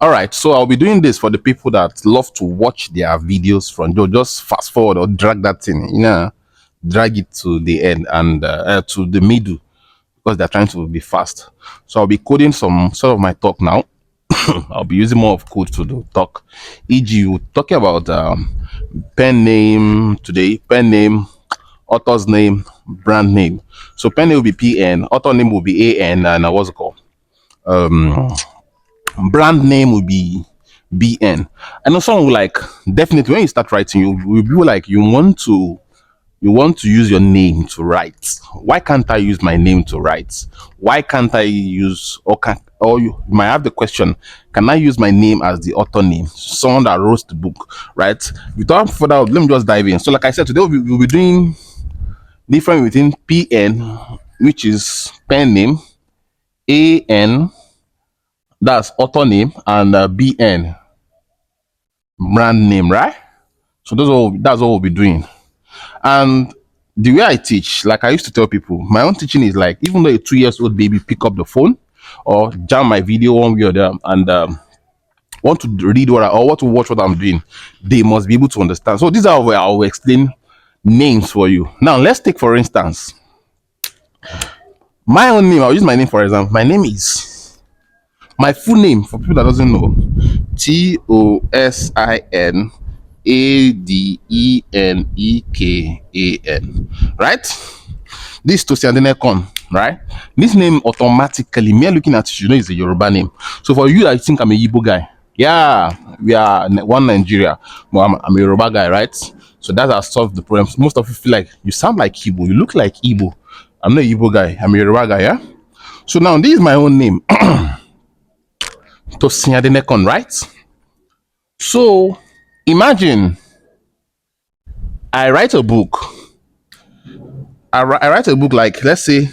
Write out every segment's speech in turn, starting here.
All right, so I'll be doing this for the people that love to watch their videos from just fast forward or drag that thing, drag it to the end and to the middle because they're trying to be fast. So I'll be coding some sort of my talk now. I'll be using more of code to do talk. E.g., we're talking about pen name today, pen name, author's name, brand name. So pen name will be PN, author name will be AN, and what's it called? Brand name will be BN. I know someone will like definitely when you start writing, you will be like you want to use your name to write. Why can't I use my name to write? Why can't I use or you might have the question, can I use my name as the author name? Someone that wrote the book, right? Without further, let me just dive in. So, like I said, today we'll be doing different within PN, which is pen name, AN, that's author name, and BN, brand name, right? So that's all we'll be doing. And the way I teach, like I used to tell people, my own teaching is like, even though a 2 years old baby pick up the phone or jam my video one way or the other and want to read or want to watch what I'm doing, they must be able to understand. So these are where I'll explain names for you. Now let's take for instance my own name. I'll use my name for example. My name is my full name for people that doesn't know. Tosinadnekan, right? This Tosin Adenekon, right? This name automatically, me looking at it, you know, it's a Yoruba name. So for you, I think I'm a Igbo guy. Yeah, we are one Nigeria, but I'm a Yoruba guy, right? So that has solved the problem. Most of you feel like you sound like Igbo, you look like Igbo. I'm not a Igbo guy, I'm a Yoruba guy, yeah? So now this is my own name, Tosin Adenekon, right? So imagine I write a book. I write a book like, let's say,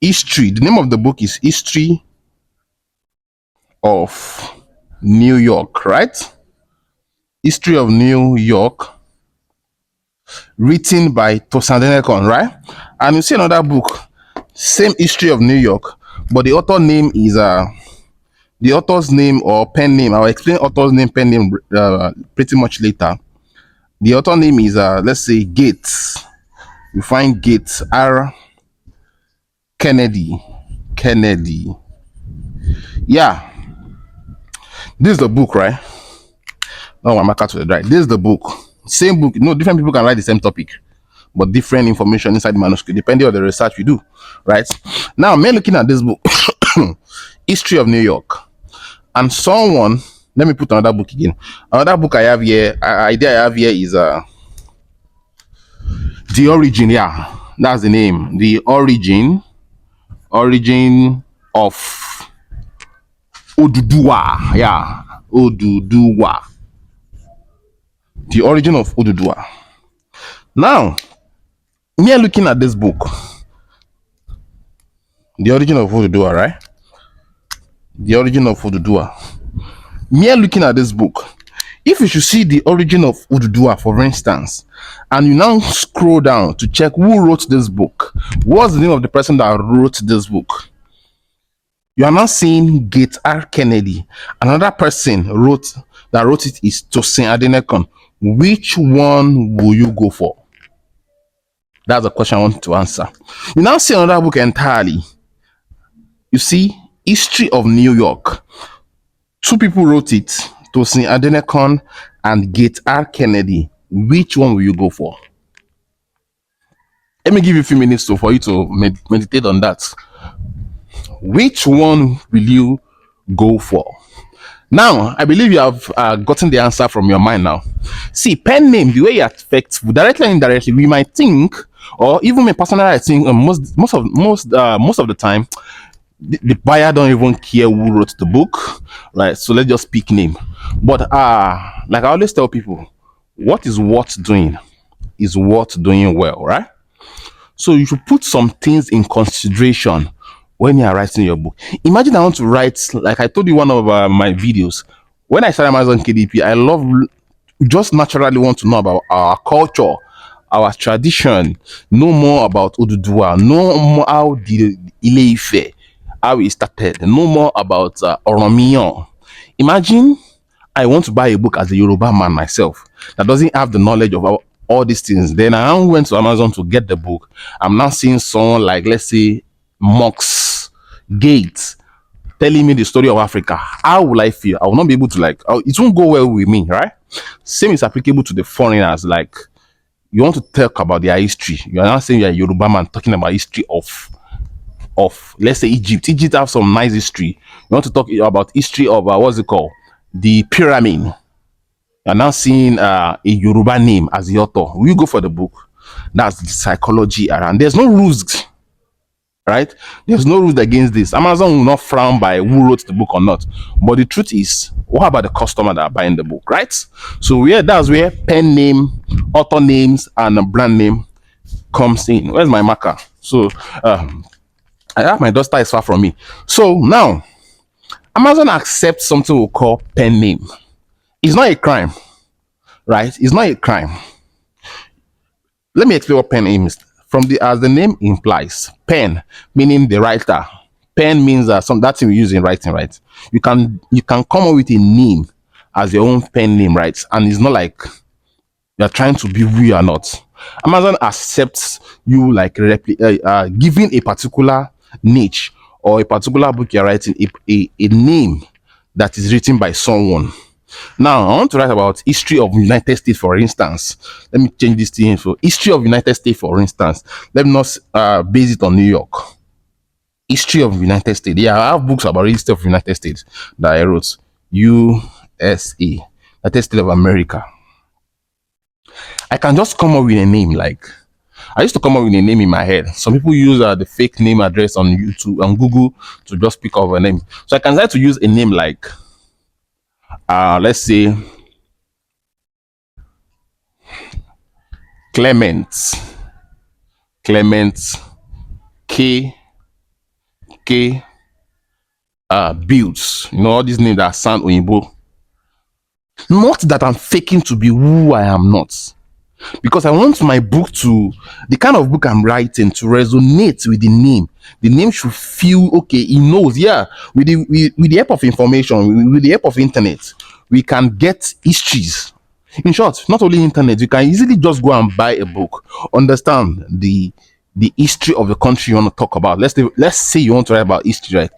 History. The name of the book is History of New York, right? History of New York, written by Tosin Adenekon, right? And you see another book, same History of New York, but the author name is the author's name or pen name. I'll explain author's name, pen name pretty much later. The author name is let's say Gates. You find Gates R. Kennedy. Yeah, this is the book, right? Oh, I'm a cat to the right. This is the book. Same book. No, different people can write the same topic, but different information inside the manuscript, depending on the research you do, right? Now, me looking at this book, History of New York, and someone, let me put another book again. Another book I have here, idea I have here is The Origin. Yeah, that's the name. The Origin of Oduduwa. Yeah, Oduduwa. The Origin of Oduduwa. Now, me looking at this book, The Origin of Oduduwa, right? The Origin of Oduduwa. Me looking at this book, if you should see The Origin of Oduduwa, for instance, and you now scroll down to check who wrote this book, what's the name of the person that wrote this book, you are now seeing Gates R. Kennedy. Another person that wrote it is Tosin Adenekon. Which one will you go for? That's the question I want to answer. You now see another book entirely. You see History of New York. Two people wrote it, Tosin Adenekon and Gates R. Kennedy. Which one will you go for? Let me give you a few minutes for you to meditate on that. Which one will you go for? Now, I believe you have gotten the answer from your mind now. See, pen name, the way it affects directly and indirectly, we might think, or even me personally, I think most of the time, the buyer don't even care who wrote the book, right? So let's just pick name. But like I always tell people, what is worth doing is worth doing well, right? So you should put some things in consideration when you are writing your book. Imagine I want to write, like I told you one of my videos, when I started Amazon KDP, I love just naturally want to know about our culture, our tradition, know more about Oduduwa, know more how the Ile-Ife, how it started, know more about Oromiyan. Imagine I want to buy a book as a Yoruba man myself that doesn't have the knowledge of all these things. Then I now went to Amazon to get the book. I'm now seeing someone like, let's say, Mox Gates telling me the story of Africa. How will I feel? I will not be able to like. It won't go well with me, right? Same is applicable to the foreigners. Like you want to talk about their history. You are now saying you're a Yoruba man talking about history of let's say Egypt. Egypt have some nice history. You want to talk about history of what's it called? The pyramid. You're now seeing a Yoruba name as the author. Will you go for the book? That's the psychology around. There's no rules, right? There's no rules against this. Amazon will not frown by who wrote the book or not. But the truth is, what about the customer that are buying the book, right? So yeah, that's where pen name, author names, and a brand name comes in. Where's my marker? So I have my duster is far from me. So now Amazon accepts something we call pen name. It's not a crime, right? It's not a crime. Let me explain what pen name is. From the as the name implies, pen meaning the writer. Pen means some that thing we use in writing, right? You can come up with a name as your own pen name, right? And it's not like you're trying to be who you are not. Amazon accepts you like giving a particular niche or a particular book you're writing a name that is written by someone. Now, I want to write about history of United States, for instance. Let me change this to info. History of United States, for instance. Let me not base it on New York. History of United States. Yeah, I have books about history of United States that I wrote. USA, United States of America. I can just come up with a name. Like I used to come up with a name in my head. Some people use the fake name address on YouTube and Google to just pick up a name. So I can try to use a name like let's say Clement, Clement K K Builds. You know all these names that sound Oyinbo. Not that I'm faking to be who I am not, because I want my book to the kind of book I'm writing to resonate with the name. The name should feel okay. He knows, yeah. With the help of information, with the help of internet, we can get histories. In short, not only internet, you can easily just go and buy a book, understand the history of the country you want to talk about. Let's say you want to write about history, right?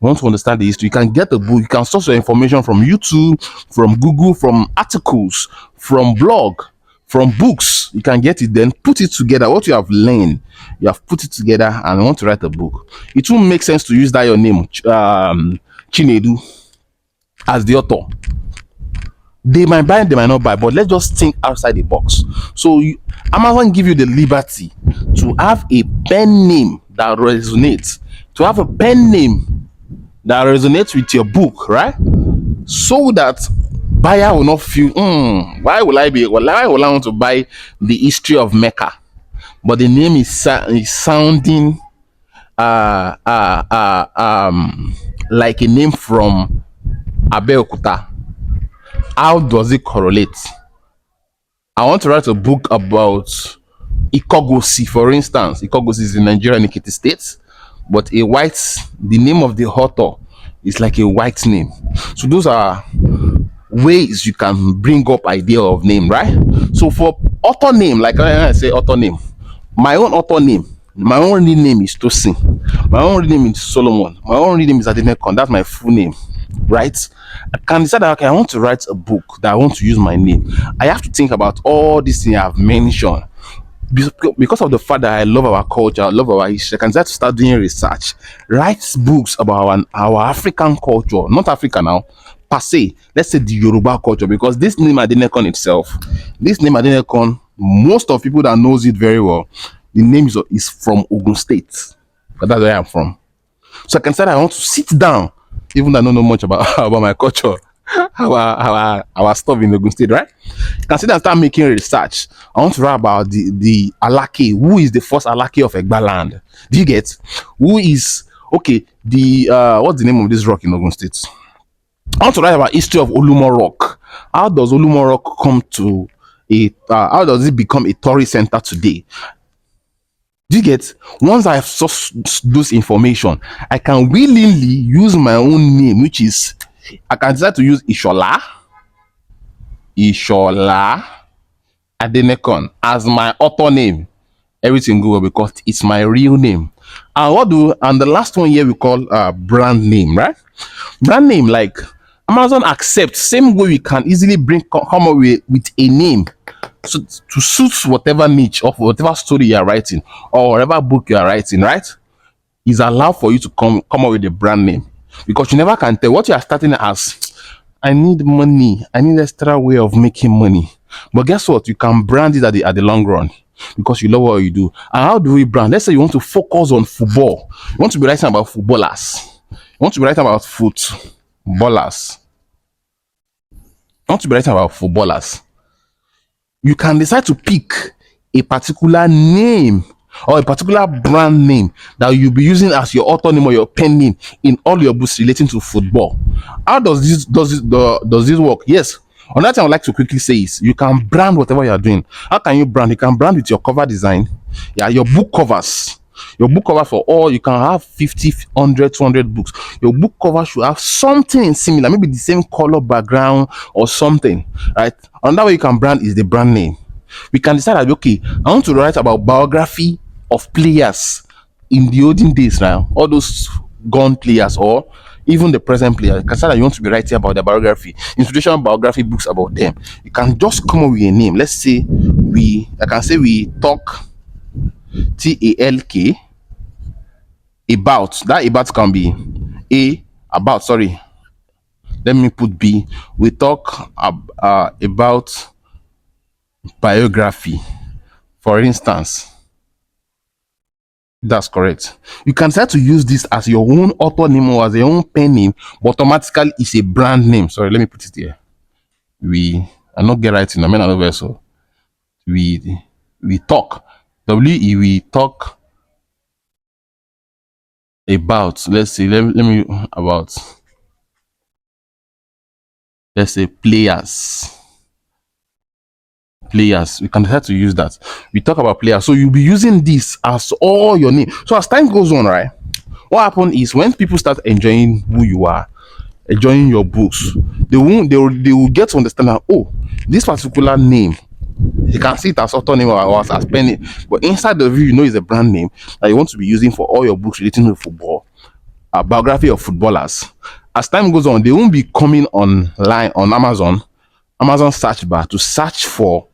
You want to understand the history, you can get a book, you can source your information from YouTube, from Google, from articles, from blog, from books. You can get it, then put it together. What you have learned, you have put it together and want to write a book. It will make sense to use that your name, Chinedu, as the author. They might buy, they might not buy, but let's just think outside the box. So Amazon give you the liberty to have a pen name that resonates, to have a pen name that resonates with your book, right? So that buyer will not feel, why will I want to buy the history of Mecca? But the name is sounding like a name from Abeokuta. How does it correlate? I want to write a book about Ikogosi, for instance. Ikogosi is in Nigeria, in Ekiti State, but the name of the author is like a white name. So those are ways you can bring up idea of name, right? So for author name, like I say author name, my own author name, my own real name is Tosin. My own real name is Solomon. My own real name is Adenekon. That's my full name, right? I can decide that okay, I want to write a book that I want to use my name. I have to think about all these things I've mentioned. Because of the fact that I love our culture, I love our history, I can start to start doing research, write books about our African culture, not Africa now, per se. Let's say the Yoruba culture, because this name Adenekon itself, this name Adenekon, most of people that knows it very well, the name is from Ogun State, but that's where I'm from. So I can say that I want to sit down, even though I don't know much about about my culture, our stuff in Ogun State, right? You can sit down and start making research. I want to write about the Alake. Who is the first Alake of Egbaland? Do you get? Who is okay? The what's the name of this rock in Ogun State? I want to write about history of Olumo Rock. How does Olumo Rock come to how does it become a tourist center today? Do you get? Once I have sourced those information, I can willingly use my own name, which is I can decide to use Ishola Adenekon as my author name. Everything go well because it's my real name. And the last one here we call brand name, right? Brand name, like Amazon accepts same way we can easily come up with a name so to suit whatever niche of whatever story you are writing or whatever book you are writing, right? Is allowed for you to come up with a brand name because you never can tell what you are starting as. I need money. I need extra way of making money. But guess what? You can brand it at the long run because you love what you do. And how do we brand? Let's say you want to focus on football. You want to be writing about footballers. You want to be writing about footballers. You want to be writing about footballers. You can decide to pick a particular name or a particular brand name that you'll be using as your author name or your pen name in all your books relating to football. How does this work? Yes. Another thing I would like to quickly say is you can brand whatever you are doing. How can you brand? You can brand with your cover design. Yeah, your book covers. Your book cover for all you can have 50, 100, 200 books. Your book cover should have something similar, maybe the same color background or something, right? Another way you can brand is the brand name. We can decide that okay, I want to write about biography of players in the olden days now, all those gone players or even the present players. You can say that you want to be writing about their biography, institutional biography books about them. You can just come up with a name. Let's say I can say we talk TALK about. That about can be about. Sorry, let me put B. We talk about biography, for instance. That's correct. You can start to use this as your own author name or as your own pen name, but automatically it's a brand name. Sorry, let me put it here. I not get right in the main vessel. We talk. We talk about. Let's see. Let me about. Let's say players. We can start to use that. We talk about players. So you'll be using this as all your name. So as time goes on, right? What happens is when people start enjoying who you are, enjoying your books, they will get to understand that oh, this particular name, you can see it as author name or as pen name, but inside the view, you know, it's a brand name that you want to be using for all your books relating to football, a biography of footballers. As time goes on, they won't be coming online on Amazon search bar to search for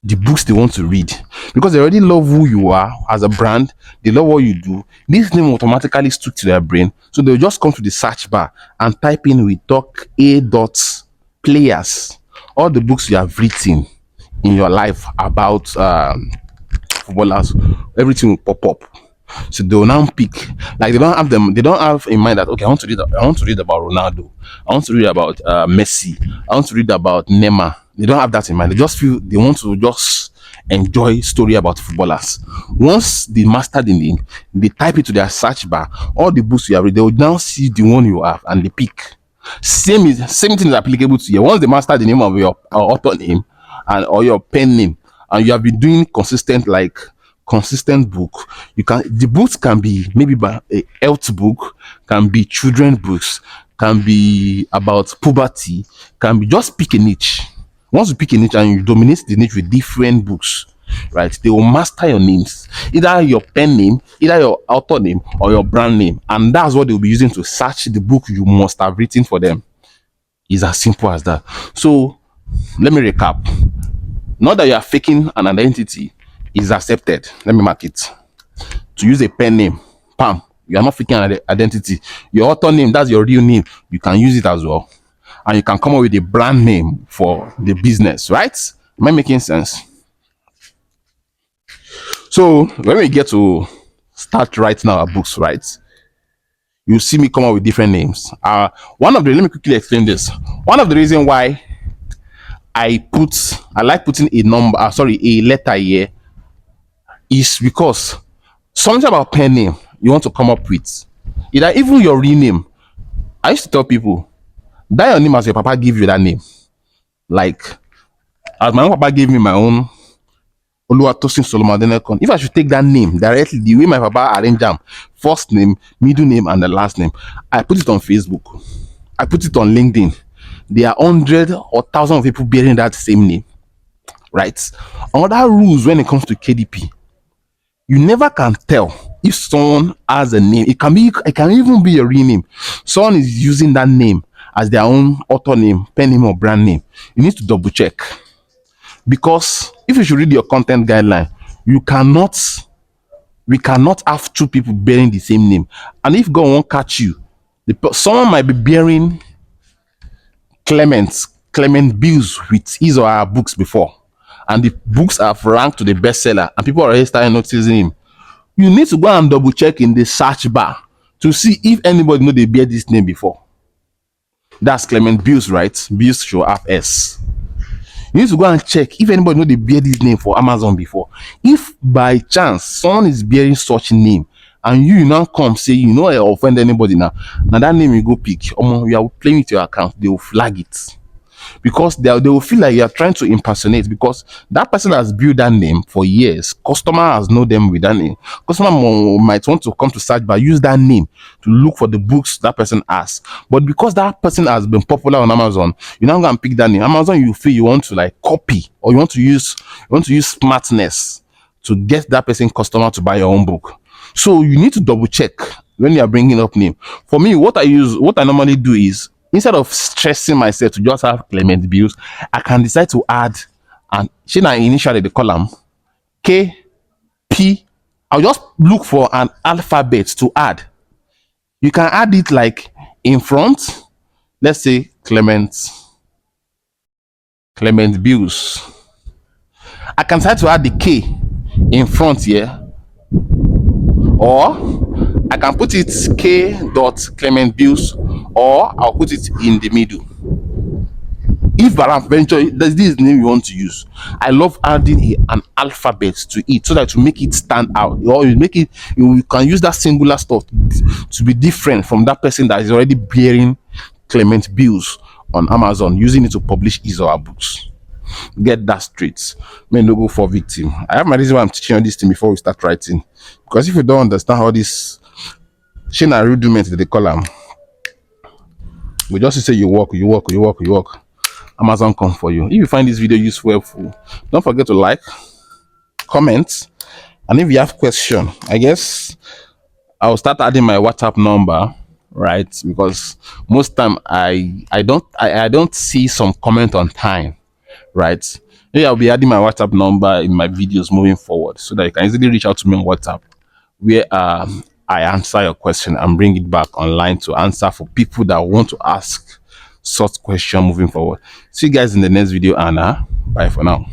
the books they want to read because they already love who you are as a brand. They love what you do. This name automatically stuck to their brain, so they'll just come to the search bar and type in "we talk a dot players," all the books you have written in your life about footballers. Everything will pop up. So they will now pick. Like they don't have in mind that okay, I want to read about Ronaldo. I want to read about Messi. I want to read about Neymar. They don't have that in mind. They just feel they want to just enjoy story about footballers. Once they master the name, they type it to their search bar. All the books you have read, they will now see the one you have and they pick. Same thing is applicable to you. Once they master the name of your author name and or your pen name, and you have been doing consistent book, the books can be maybe by a health book, can be children books, can be about puberty, can be just pick a niche. Once you pick a niche and you dominate the niche with different books, right, they will master your names, either your pen name, either your author name or your brand name, and that's what they'll be using to search the book you must have written for them. It's as simple as that. So let me recap. Not that you are faking an identity is accepted. Let me mark it. To use a pen name, Pam, you are not faking an identity. Your author name, that's your real name. You can use it as well. And you can come up with a brand name for the business, right? Am I making sense? So when we get to start writing our books, right? You see me come up with different names. Let me quickly explain this. One of the reasons why I like putting a letter here is because something about pen name you want to come up with. Either even your real name. I used to tell people that your name as your papa give you that name. Like as my own papa gave me my own Oluwatosin Solomon Adenekon. If I should take that name directly, the way my papa arrange them, first name, middle name, and the last name, I put it on Facebook. I put it on LinkedIn. There are hundred or thousand of people bearing that same name, right? Another rules when it comes to KDP, you never can tell if someone has a name. It can even be a real name. Someone is using that name as their own author name, pen name, or brand name. You need to double check, because if you should read your content guideline, you cannot we cannot have two people bearing the same name. And if God won't catch you, someone might be bearing Clement Bills with his or her books before, and the books have ranked to the bestseller, and people are already starting noticing him. You need to go and double check in the search bar to see if anybody know they bear this name before. That's Clement Bills, right? Bills should have S. You need to go and check if anybody know they bear this name for Amazon before. If by chance someone is bearing such name and you now come say you know I offend anybody now that name you go pick, you are playing with your account, they will flag it, because they will feel like you are trying to impersonate, because that person has built that name for years. Customer has known them with that name. Customer might want to come to search but use that name to look for the books that person has. But because that person has been popular on Amazon, you now go and pick that name. Amazon, you feel you want to like copy, or you want to use smartness to get that person customer to buy your own book. So you need to double check when you are bringing up name. For me, what I normally do is, instead of stressing myself to just have Clement Bills, I can decide to add, and initially the column K P. I'll just look for an alphabet to add. You can add it like in front. Let's say Clement Bills. I can decide to add the K in front here, or I can put it K dot Clement Bills, or I'll put it in the middle. If peradventure there's this name you want to use, I love adding an alphabet to it so that to make it stand out, or you can use that singular stuff to be different from that person that is already bearing Clement Bills on Amazon, using it to publish his or her books. Get that straight. May no go for victim. I have my reason why I'm teaching you this thing before we start writing, because if you don't understand how this Shina rudiment they call them, we just say you walk. Amazon come for you. If you find this video useful, helpful, don't forget to like, comment, and if you have question, I guess I'll start adding my WhatsApp number, right? Because most time I don't see some comment on time, right? Maybe I'll be adding my WhatsApp number in my videos moving forward, so that you can easily reach out to me on WhatsApp, where I answer your question and bring it back online to answer for people that want to ask such question moving forward. See you guys in the next video, and bye for now.